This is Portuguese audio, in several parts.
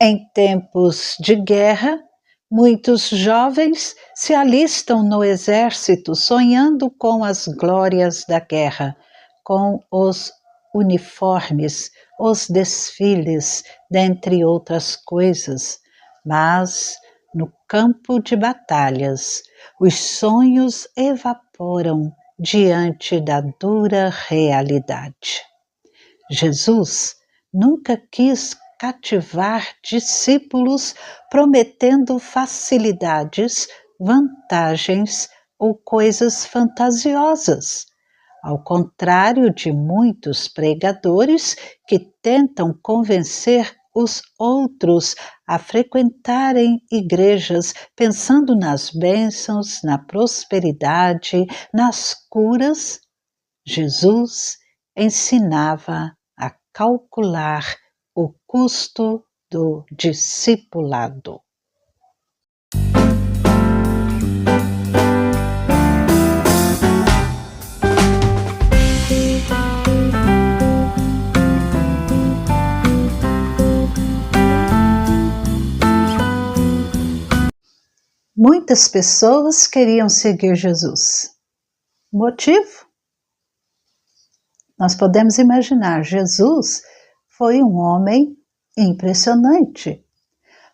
Em tempos de guerra, muitos jovens se alistam no exército sonhando com as glórias da guerra, com os uniformes, os desfiles, dentre outras coisas. Mas, no campo de batalhas, os sonhos evaporam diante da dura realidade. Jesus nunca quis cativar discípulos prometendo facilidades, vantagens ou coisas fantasiosas. Ao contrário de muitos pregadores que tentam convencer os outros a frequentarem igrejas pensando nas bênçãos, na prosperidade, nas curas, Jesus ensinava a calcular o custo do discipulado. Muitas pessoas queriam seguir Jesus. Motivo? Nós podemos imaginar, Jesus foi um homem impressionante.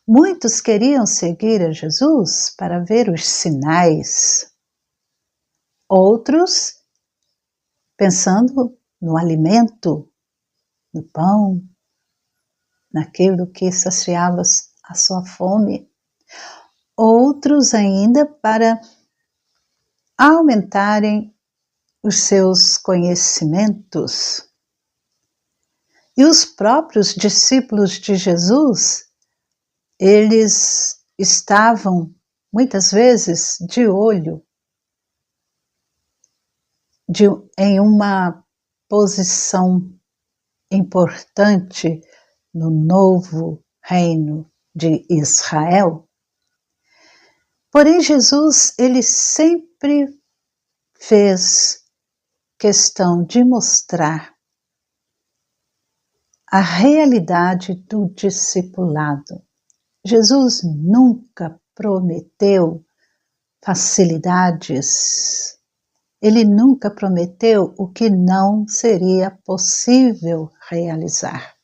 Muitos queriam seguir a Jesus para ver os sinais. Outros pensando no alimento, no pão, naquilo que saciava a sua fome. Outros ainda para aumentarem os seus conhecimentos. E os próprios discípulos de Jesus, eles estavam muitas vezes de olho em uma posição importante no novo reino de Israel. Porém, Jesus, ele sempre fez questão de mostrar a realidade do discipulado. Jesus nunca prometeu facilidades. Ele nunca prometeu o que não seria possível realizar.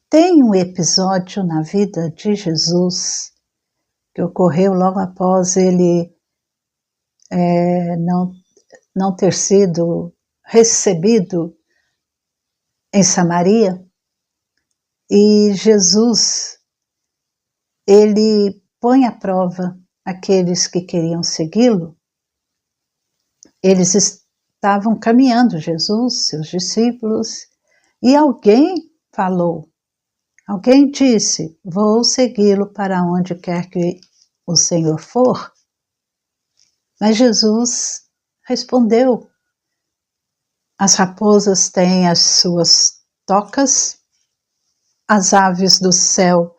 Tem um episódio na vida de Jesus que ocorreu logo após ele não ter sido recebido em Samaria, e Jesus, ele põe à prova aqueles que queriam segui-lo. Eles estavam caminhando, Jesus, seus discípulos, e alguém disse, vou segui-lo para onde quer que o Senhor for. Mas Jesus respondeu, as raposas têm as suas tocas, as aves do céu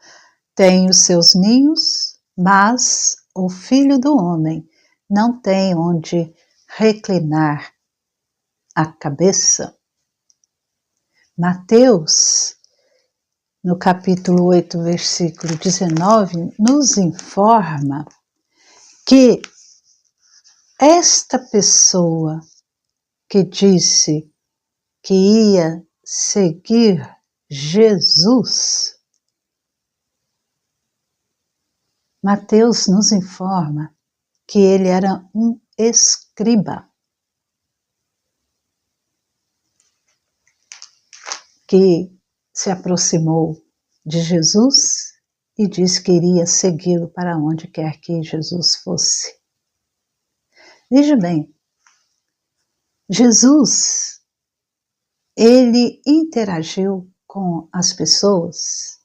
têm os seus ninhos, mas o Filho do Homem não tem onde reclinar a cabeça. Mateus, no capítulo 8, versículo 19, nos informa que esta pessoa que disse que ia seguir Jesus, Mateus nos informa que ele era um escriba, que se aproximou de Jesus e disse que iria segui-lo para onde quer que Jesus fosse. Veja bem, Jesus, ele interagiu com as pessoas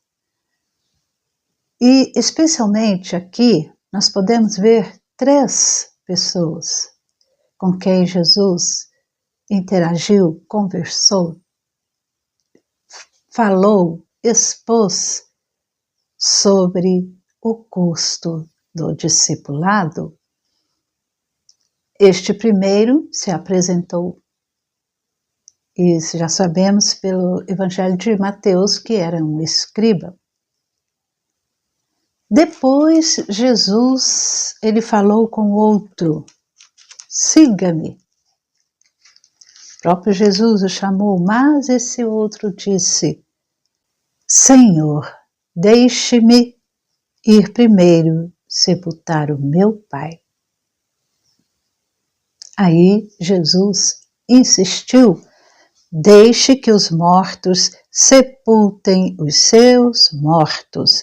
e especialmente aqui nós podemos ver 3 pessoas com quem Jesus interagiu, conversou, falou, expôs sobre o custo do discipulado. Este primeiro se apresentou, e já sabemos pelo Evangelho de Mateus que era um escriba. Depois Jesus, ele falou com outro, siga-me. O próprio Jesus o chamou, mas esse outro disse, Senhor, deixe-me ir primeiro sepultar o meu pai. Aí Jesus insistiu, deixe que os mortos sepultem os seus mortos.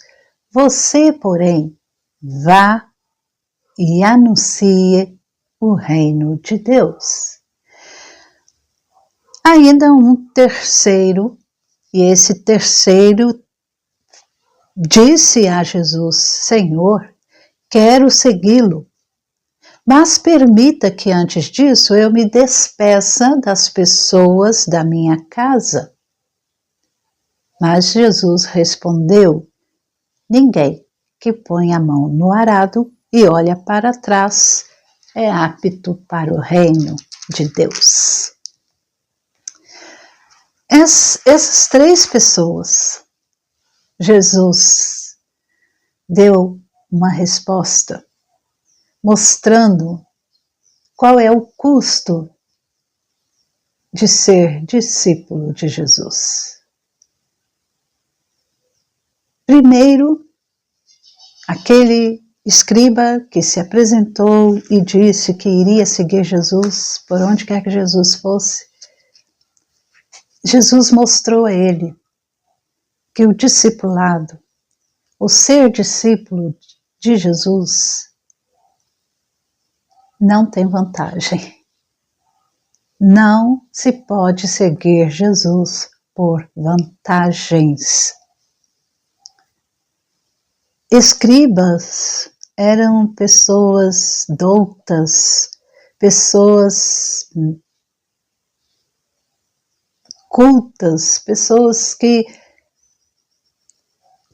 Você, porém, vá e anuncie o reino de Deus. Ainda um terceiro, e esse terceiro disse a Jesus, Senhor, quero segui-lo, mas permita que antes disso eu me despeça das pessoas da minha casa. Mas Jesus respondeu, ninguém que põe a mão no arado e olha para trás é apto para o reino de Deus. Essas três pessoas, Jesus deu uma resposta mostrando qual é o custo de ser discípulo de Jesus. Primeiro, aquele escriba que se apresentou e disse que iria seguir Jesus por onde quer que Jesus fosse, Jesus mostrou a ele que o discipulado, o ser discípulo de Jesus, não tem vantagem. Não se pode seguir Jesus por vantagens. Escribas eram pessoas doutas, pessoas cultas, pessoas que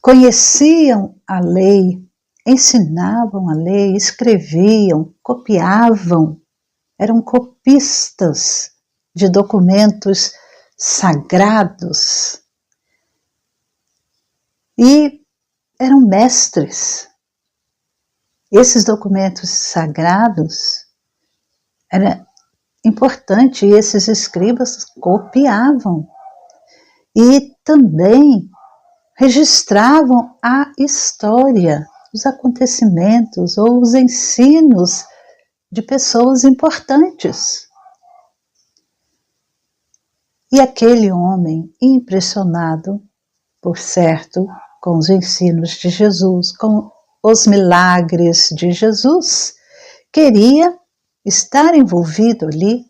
conheciam a lei, ensinavam a lei, escreviam, copiavam, eram copistas de documentos sagrados e eram mestres. Esses documentos sagrados era importante e esses escribas copiavam e também registravam a história, os acontecimentos ou os ensinos de pessoas importantes. E aquele homem, impressionado, por certo, com os ensinos de Jesus, com os milagres de Jesus, queria estar envolvido ali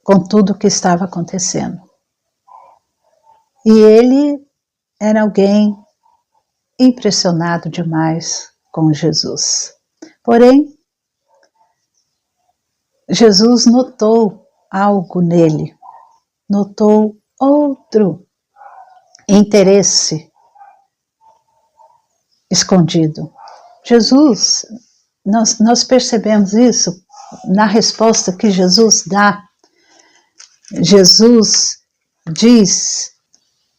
com tudo o que estava acontecendo. E ele era alguém impressionado demais com Jesus. Porém, Jesus notou algo nele, notou outro interesse escondido. Jesus, nós percebemos isso na resposta que Jesus dá. Jesus diz,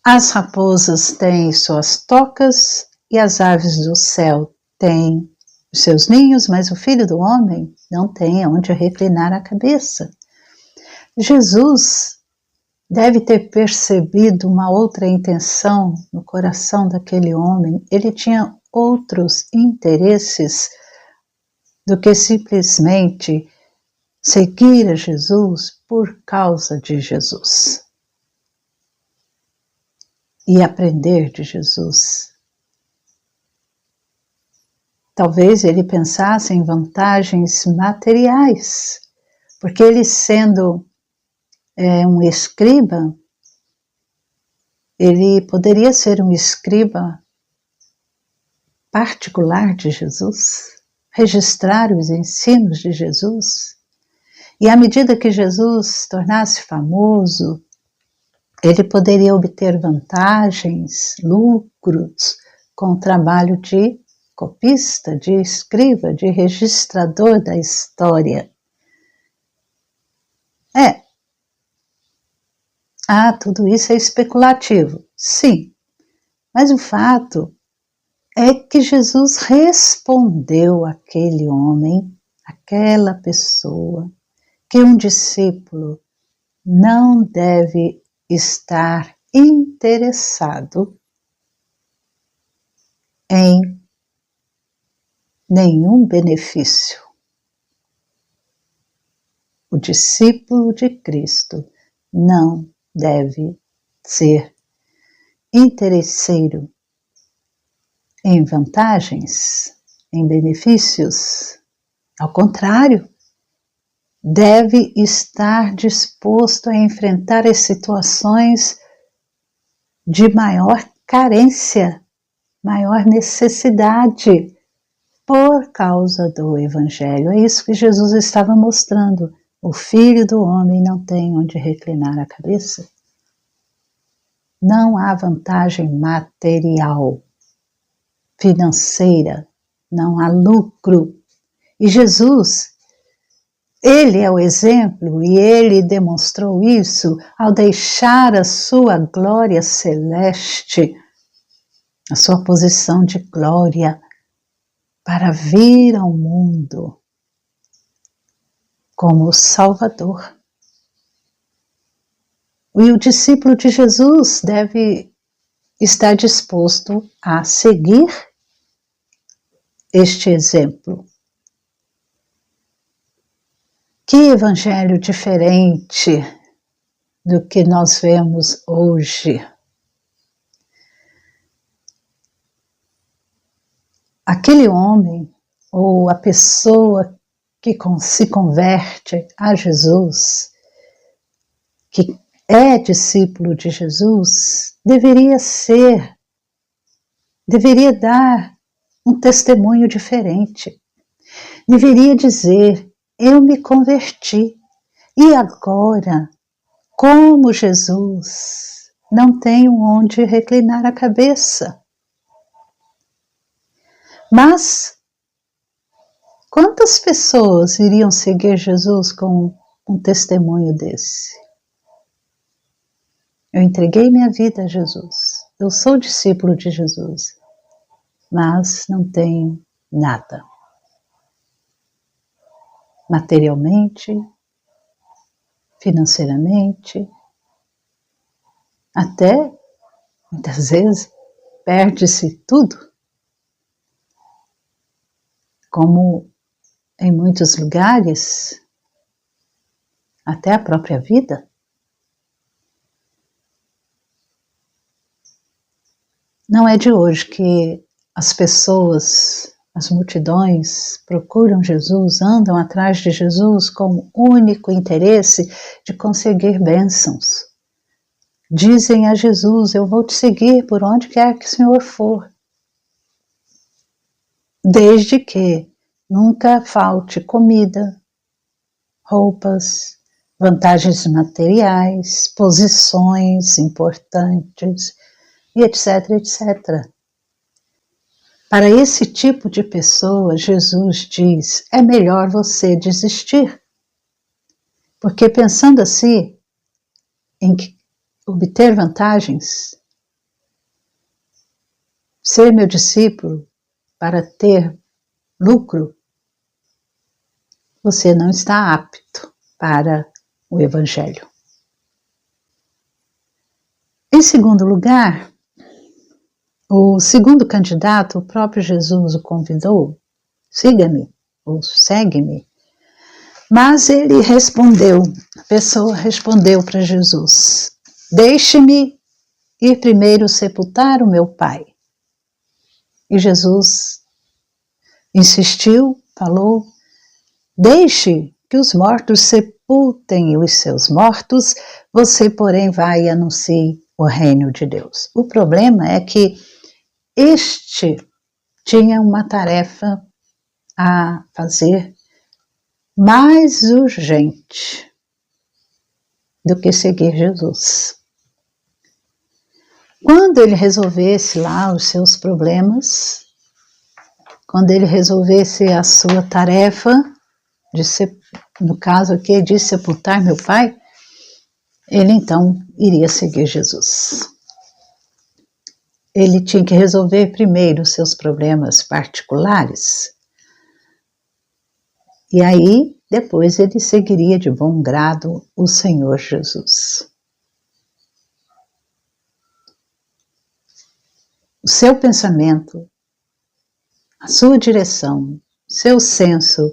as raposas têm suas tocas e as aves do céu têm os seus ninhos, mas o Filho do Homem não tem onde reclinar a cabeça. Jesus deve ter percebido uma outra intenção no coração daquele homem. Ele tinha outros interesses do que simplesmente seguir a Jesus por causa de Jesus e aprender de Jesus. Talvez ele pensasse em vantagens materiais, porque ele sendo um escriba, ele poderia ser um escriba particular de Jesus, registrar os ensinos de Jesus, e à medida que Jesus se tornasse famoso, ele poderia obter vantagens, lucros com o trabalho de copista, de escriba, de registrador da história. Tudo isso é especulativo, sim, mas o fato é que Jesus respondeu àquele homem, àquela pessoa, que um discípulo não deve estar interessado em nenhum benefício. O discípulo de Cristo não deve ser interesseiro em vantagens, em benefícios. Ao contrário, deve estar disposto a enfrentar as situações de maior carência, maior necessidade, por causa do Evangelho. É isso que Jesus estava mostrando. O Filho do Homem não tem onde reclinar a cabeça. Não há vantagem material, financeira, não há lucro. E Jesus, ele é o exemplo e ele demonstrou isso ao deixar a sua glória celeste, a sua posição de glória, para vir ao mundo como o Salvador. E o discípulo de Jesus deve estar disposto a seguir este exemplo. Que evangelho diferente do que nós vemos hoje. Aquele homem ou a pessoa que se converte a Jesus, que é discípulo de Jesus, deveria dar um testemunho diferente. Deveria dizer: eu me converti e agora, como Jesus, não tenho onde reclinar a cabeça. Mas quantas pessoas iriam seguir Jesus com um testemunho desse? Eu entreguei minha vida a Jesus. Eu sou discípulo de Jesus, mas não tenho nada. Materialmente, financeiramente, até, muitas vezes, perde-se tudo. Como em muitos lugares, até a própria vida. Não é de hoje que as pessoas, as multidões procuram Jesus, andam atrás de Jesus com o único interesse de conseguir bênçãos. Dizem a Jesus: eu vou te seguir por onde quer que o Senhor for. Desde que nunca falte comida, roupas, vantagens materiais, posições importantes, e etc, etc. Para esse tipo de pessoa, Jesus diz: é melhor você desistir. Porque pensando assim, em obter vantagens, ser meu discípulo para ter lucro, você não está apto para o Evangelho. Em segundo lugar, o segundo candidato, o próprio Jesus o convidou: siga-me ou segue-me. Mas ele respondeu, a pessoa respondeu para Jesus: deixe-me ir primeiro sepultar o meu pai. E Jesus insistiu, falou: deixe que os mortos sepultem os seus mortos, você, porém, vai e anuncie o reino de Deus. O problema é que este tinha uma tarefa a fazer mais urgente do que seguir Jesus. Quando ele resolvesse lá os seus problemas, quando ele resolvesse a sua tarefa, no caso aqui de sepultar meu pai, ele então iria seguir Jesus. ele tinha que resolver primeiro os seus problemas particulares. E aí, depois ele seguiria de bom grado o Senhor Jesus. O seu pensamento, a sua direção, seu senso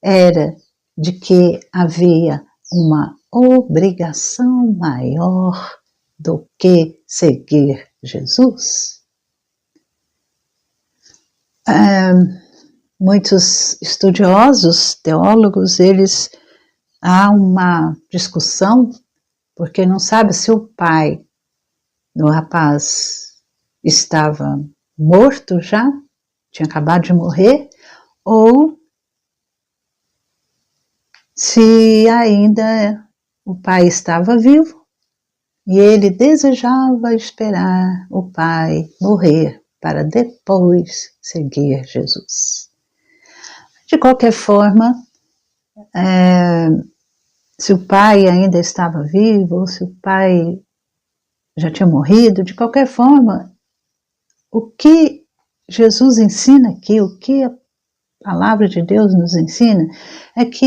era de que havia uma obrigação maior do que seguir Jesus. Muitos estudiosos, teólogos, há uma discussão, porque não sabe se o pai do rapaz estava morto já, tinha acabado de morrer, ou se ainda o pai estava vivo e ele desejava esperar o pai morrer para depois seguir Jesus. De qualquer forma, se o pai ainda estava vivo, ou se o pai já tinha morrido, de qualquer forma, o que Jesus ensina aqui, o que a palavra de Deus nos ensina, é que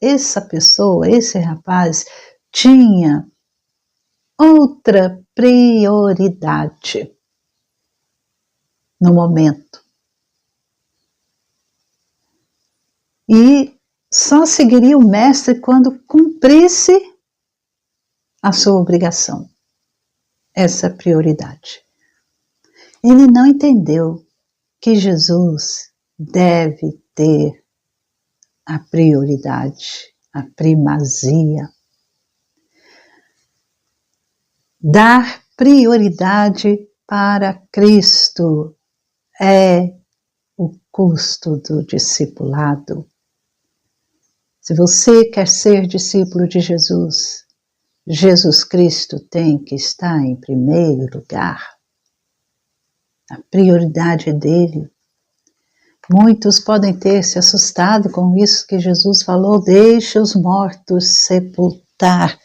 essa pessoa, esse rapaz, tinha outra prioridade no momento. E só seguiria o mestre quando cumprisse a sua obrigação, essa prioridade. Ele não entendeu que Jesus deve ter a prioridade, a primazia. Dar prioridade para Cristo é o custo do discipulado. Se você quer ser discípulo de Jesus, Jesus Cristo tem que estar em primeiro lugar. A prioridade é dele. Muitos podem ter se assustado com isso que Jesus falou: deixe os mortos sepultar.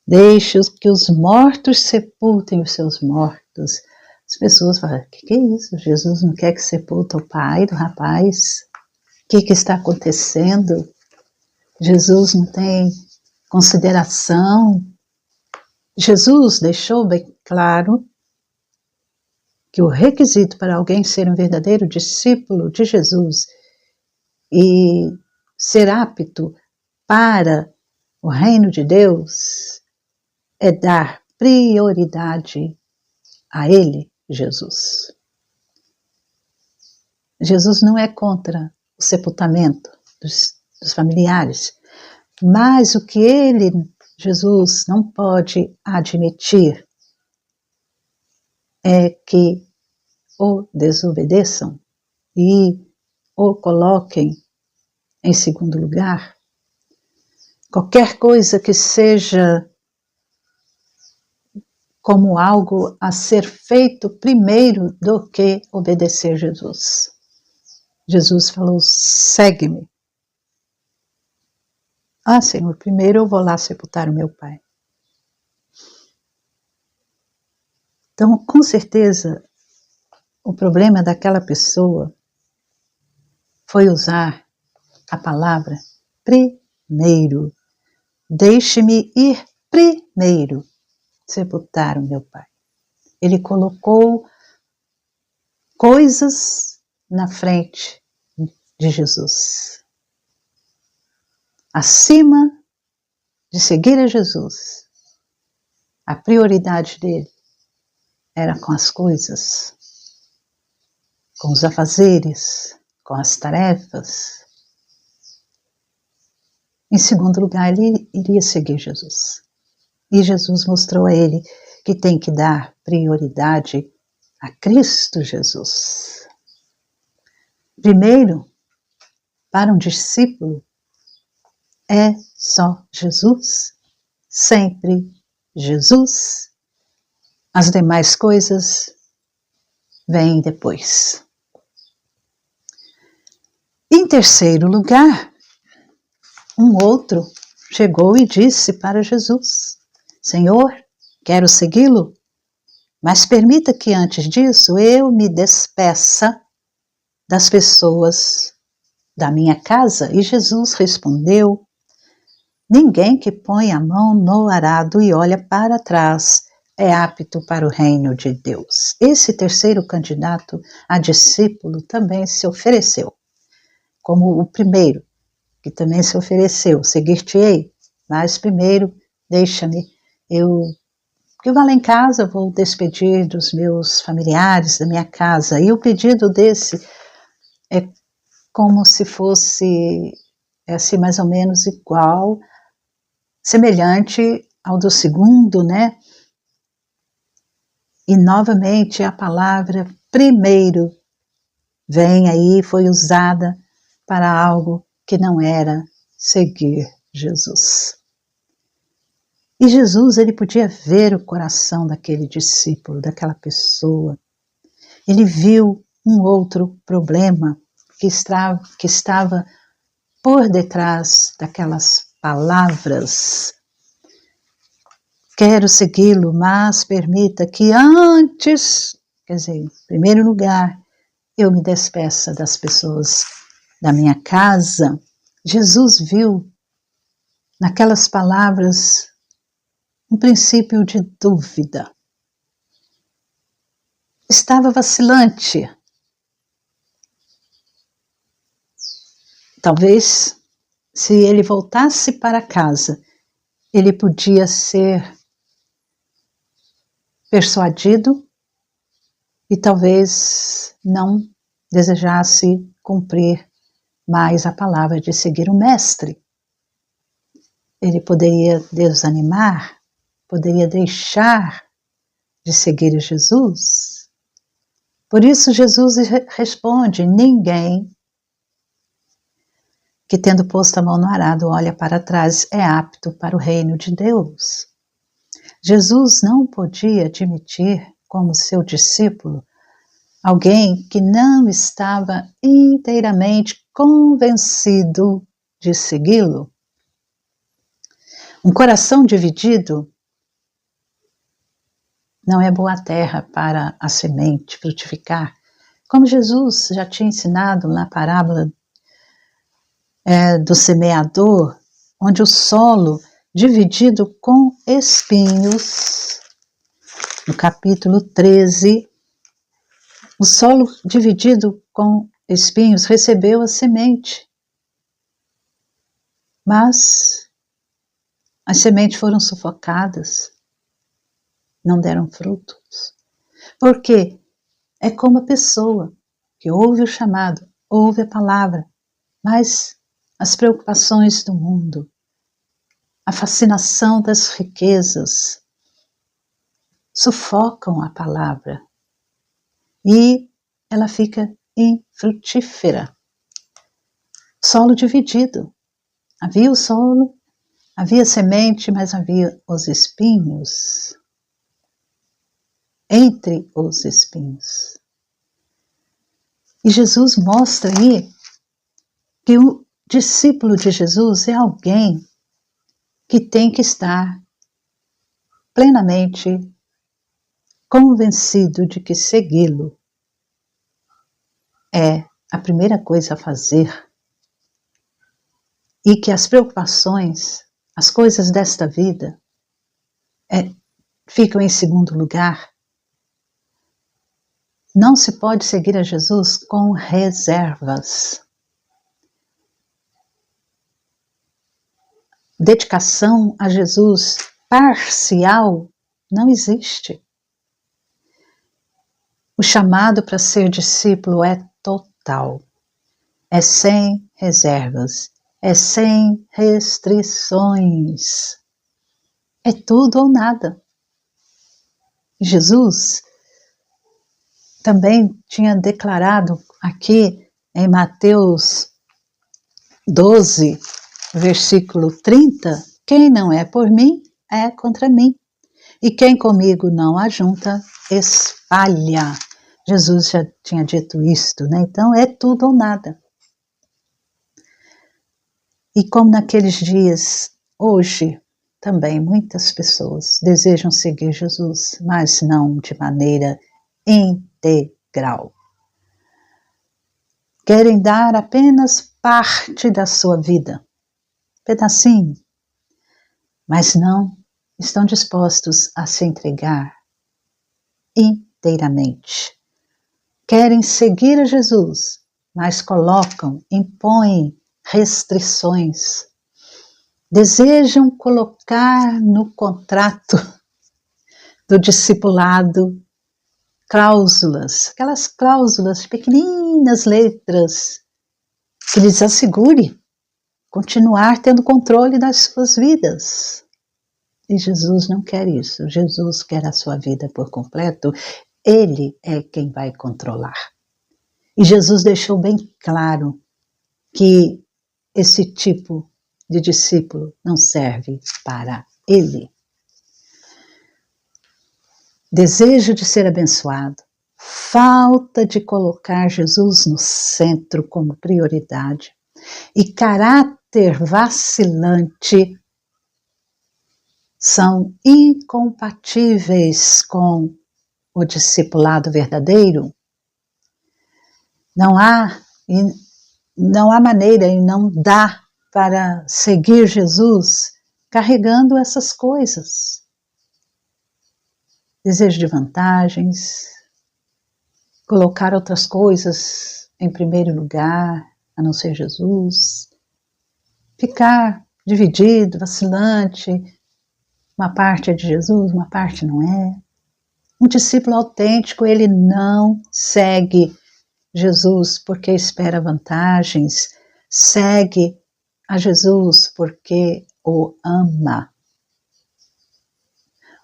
Deixe que os mortos sepultem os seus mortos. As pessoas falam: o que é isso? Jesus não quer que sepulta o pai do rapaz? O que está acontecendo? Jesus não tem consideração. Jesus deixou bem claro que o requisito para alguém ser um verdadeiro discípulo de Jesus e ser apto para o reino de Deus é dar prioridade a Ele, Jesus. Jesus não é contra o sepultamento dos familiares, mas o que Jesus, não pode admitir é que o desobedeçam e o coloquem em segundo lugar. Qualquer coisa que seja como algo a ser feito primeiro do que obedecer Jesus. Jesus falou: segue-me. Ah, Senhor, primeiro eu vou lá sepultar o meu pai. Então, com certeza, o problema daquela pessoa foi usar a palavra primeiro. Deixe-me ir primeiro sepultar o meu pai. Ele colocou coisas na frente de Jesus. Acima de seguir a Jesus, a prioridade dele era com as coisas, com os afazeres, com as tarefas. Em segundo lugar, ele iria seguir Jesus. E Jesus mostrou a ele que tem que dar prioridade a Cristo Jesus. Primeiro, para um discípulo, é só Jesus, sempre Jesus. As demais coisas vêm depois. Em terceiro lugar, um outro chegou e disse para Jesus: Senhor, quero segui-lo, Mas permita que antes disso eu me despeça das pessoas da minha casa. E Jesus respondeu: ninguém que põe a mão no arado e olha para trás é apto para o reino de Deus. Esse terceiro candidato a discípulo também se ofereceu, como o primeiro, que também se ofereceu: seguir-te-ei, mas primeiro deixa-me, que eu vá lá em casa, vou despedir dos meus familiares, da minha casa. E o pedido desse é como se fosse assim, mais ou menos igual, semelhante ao do segundo, né? E novamente a palavra primeiro vem aí, foi usada para algo que não era seguir Jesus. E Jesus, ele podia ver o coração daquele discípulo, daquela pessoa. Ele viu um outro problema que estava por detrás daquelas palavras. Quero segui-lo, mas permita que antes, quer dizer, em primeiro lugar, eu me despeça das pessoas da minha casa. Jesus viu naquelas palavras um princípio de dúvida. Estava vacilante. Talvez, se ele voltasse para casa, ele podia ser persuadido e talvez não desejasse cumprir mais a palavra de seguir o mestre. Ele poderia desanimar, poderia deixar de seguir Jesus. Por isso Jesus responde: ninguém que tendo posto a mão no arado olha para trás é apto para o reino de Deus. Jesus não podia admitir como seu discípulo alguém que não estava inteiramente convencido de segui-lo. Um coração dividido não é boa terra para a semente frutificar. Como Jesus já tinha ensinado na parábola do semeador, onde o solo dividido com espinhos, no capítulo 13, o solo dividido com espinhos recebeu a semente, mas as sementes foram sufocadas, não deram frutos. Porque é como a pessoa que ouve o chamado, ouve a palavra, mas as preocupações do mundo, a fascinação das riquezas, sufocam a palavra e ela fica infrutífera. Solo dividido. Havia o solo, havia semente, mas havia os espinhos. Entre os espinhos. E Jesus mostra aí que o discípulo de Jesus é alguém que tem que estar plenamente convencido de que segui-lo é a primeira coisa a fazer e que as preocupações, as coisas desta vida ficam em segundo lugar. Não se pode seguir a Jesus com reservas. Dedicação a Jesus parcial não existe. O chamado para ser discípulo é total, é sem reservas, é sem restrições, é tudo ou nada. Jesus também tinha declarado aqui em Mateus 12, versículo 30, quem não é por mim, é contra mim. E quem comigo não ajunta, espalha. Jesus já tinha dito isto, né? Então é tudo ou nada. E como naqueles dias, hoje, também muitas pessoas desejam seguir Jesus, mas não de maneira integral. Querem dar apenas parte da sua vida, pedacinho, mas não estão dispostos a se entregar inteiramente. Querem seguir a Jesus, mas impõem restrições. Desejam colocar no contrato do discipulado cláusulas, aquelas cláusulas, pequeninas letras, que lhes assegure continuar tendo controle das suas vidas. E Jesus não quer isso. Jesus quer a sua vida por completo. Ele é quem vai controlar. E Jesus deixou bem claro que esse tipo de discípulo não serve para ele. Desejo de ser abençoado, falta de colocar Jesus no centro como prioridade e caráter vacilante são incompatíveis com o discipulado verdadeiro. Não há maneira e não dá para seguir Jesus carregando essas coisas. Desejo de vantagens, colocar outras coisas em primeiro lugar, a não ser Jesus, ficar dividido, vacilante, uma parte é de Jesus, uma parte não é. Um discípulo autêntico, ele não segue Jesus porque espera vantagens, segue a Jesus porque o ama.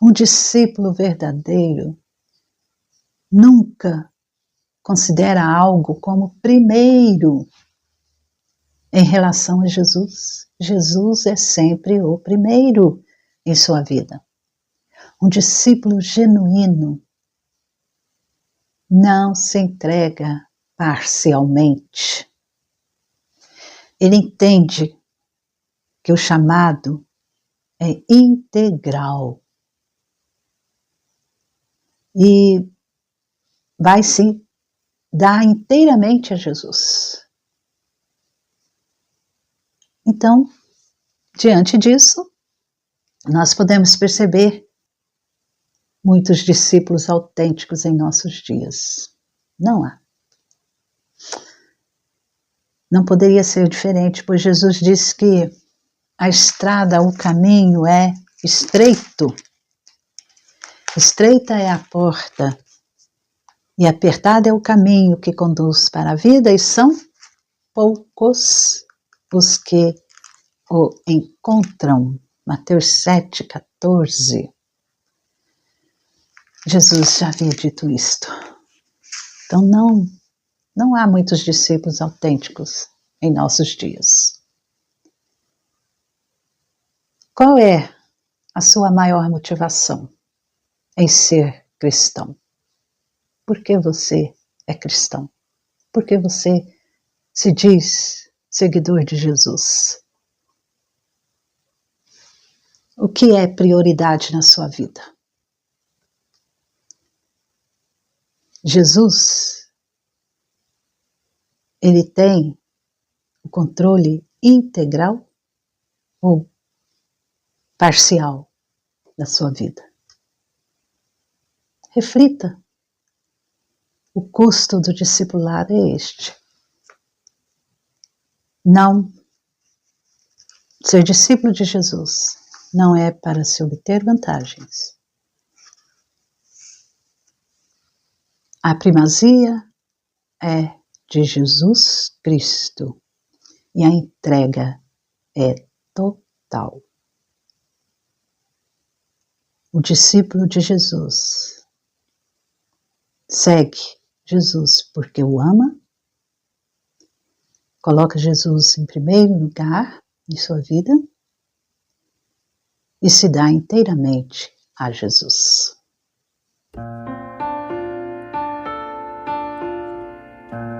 Um discípulo verdadeiro nunca considera algo como primeiro em relação a Jesus. Jesus é sempre o primeiro em sua vida. Um discípulo genuíno não se entrega parcialmente. Ele entende que o chamado é integral e vai se dar inteiramente a Jesus. Então, diante disso, nós podemos perceber muitos discípulos autênticos em nossos dias. Não há. Não poderia ser diferente, pois Jesus disse que a estrada, o caminho é estreito. Estreita é a porta e apertado é o caminho que conduz para a vida, e são poucos os que o encontram. Mateus 7,14. Jesus já havia dito isto. Então não há muitos discípulos autênticos em nossos dias. Qual é a sua maior motivação em ser cristão? Por que você é cristão? Por que você se diz seguidor de Jesus? O que é prioridade na sua vida? Jesus, ele tem o controle integral ou parcial da sua vida? Reflita. O custo do discipulado é este. Não ser discípulo de Jesus não é para se obter vantagens. A primazia é de Jesus Cristo e a entrega é total. O discípulo de Jesus segue Jesus porque o ama, coloca Jesus em primeiro lugar em sua vida e se dá inteiramente a Jesus.